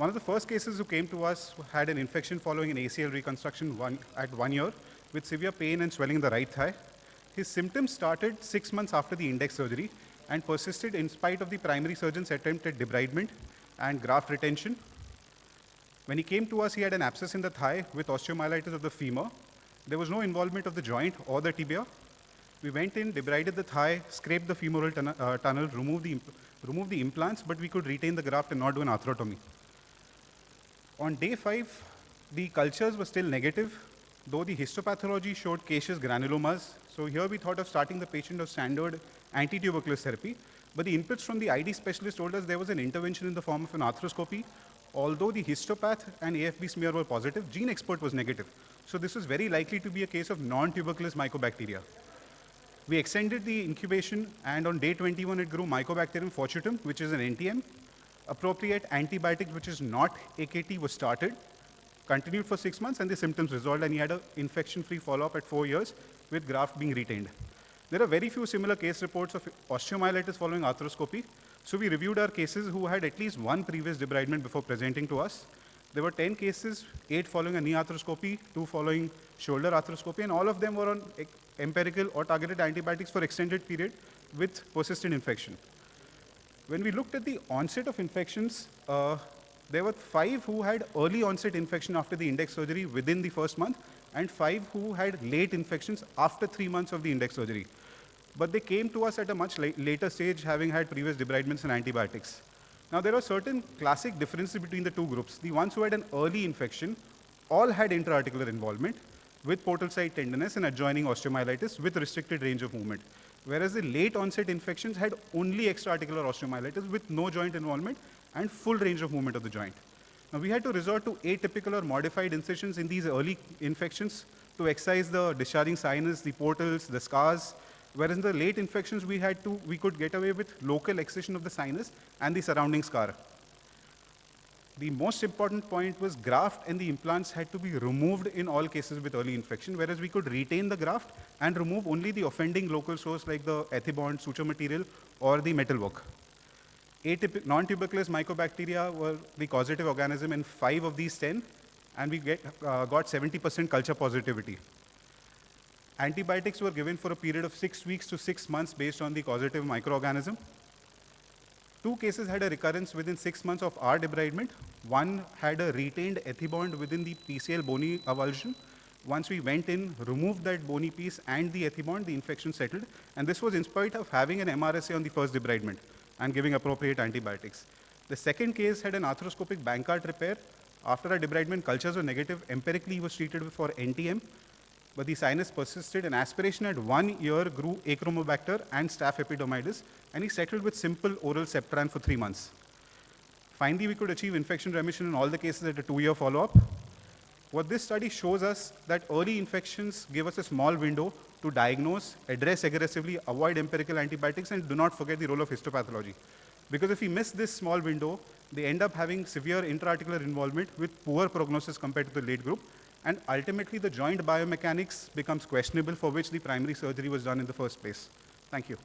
One of the first cases who came to us had an infection following an ACL reconstruction at 1 year with severe pain and swelling in the right thigh. His symptoms started 6 months after the index surgery and persisted in spite of the primary surgeon's attempt at debridement and graft retention. When he came to us, he had an abscess in the thigh with osteomyelitis of the femur. There was no involvement of the joint or the tibia. We went in, debrided the thigh, scraped the femoral tunnel, removed the implants, but we could retain the graft and not do an arthrotomy. On day 5, the cultures were still negative, though the histopathology showed caseous granulomas. So here we thought of starting the patient of standard anti-tuberculous therapy, but the inputs from the ID specialist told us there was an intervention in the form of an arthroscopy. Although the histopath and AFB smear were positive, gene expert was negative. So this was very likely to be a case of non-tuberculous mycobacteria. We extended the incubation, and on day 21, it grew Mycobacterium fortuitum, which is an NTM. Appropriate antibiotic, which is not AKT, was started, continued for 6 months, and the symptoms resolved, and he had an infection-free follow-up at 4 years with graft being retained. There are very few similar case reports of osteomyelitis following arthroscopy. So we reviewed our cases who had at least one previous debridement before presenting to us. There were 10 cases, 8 following a knee arthroscopy, 2 following shoulder arthroscopy, and all of them were on empirical or targeted antibiotics for extended period with persistent infection. When we looked at the onset of infections, there were 5 who had early onset infection after the index surgery within the first month, and 5 who had late infections after 3 months of the index surgery. But they came to us at a much later stage, having had previous debridements and antibiotics. Now, there are certain classic differences between the two groups. The ones who had an early infection all had intra-articular involvement with portal site tenderness and adjoining osteomyelitis with restricted range of movement, whereas the late onset infections had only extra-articular osteomyelitis with no joint involvement and full range of movement of the joint. Now, we had to resort to atypical or modified incisions in these early infections to excise the discharging sinus, the portals, the scars, whereas in the late infections, we could get away with local excision of the sinus and the surrounding scar. The most important point was graft and the implants had to be removed in all cases with early infection, whereas we could retain the graft and remove only the offending local source like the ethibond, suture material, or the metalwork. Non-tuberculous mycobacteria were the causative organism in 5 of these 10, and we got 70% culture positivity. Antibiotics were given for a period of 6 weeks to 6 months based on the causative microorganism. 2 cases had a recurrence within 6 months of our debridement. 1 had a retained ethibond within the PCL bony avulsion. Once we went in, removed that bony piece and the ethibond, the infection settled. And this was in spite of having an MRSA on the first debridement and giving appropriate antibiotics. The second case had an arthroscopic Bankart repair. After our debridement, cultures were negative. Empirically, he was treated for NTM. But the sinus persisted, and aspiration at 1 year grew Achromobacter and Staph epidermidis, and he settled with simple oral Septran for 3 months. Finally, we could achieve infection remission in all the cases at a 2-year follow-up. What this study shows us that early infections give us a small window to diagnose, address aggressively, avoid empirical antibiotics, and do not forget the role of histopathology. Because if we miss this small window, they end up having severe intra-articular involvement with poor prognosis compared to the late group. And ultimately, the joint biomechanics becomes questionable, for which the primary surgery was done in the first place. Thank you.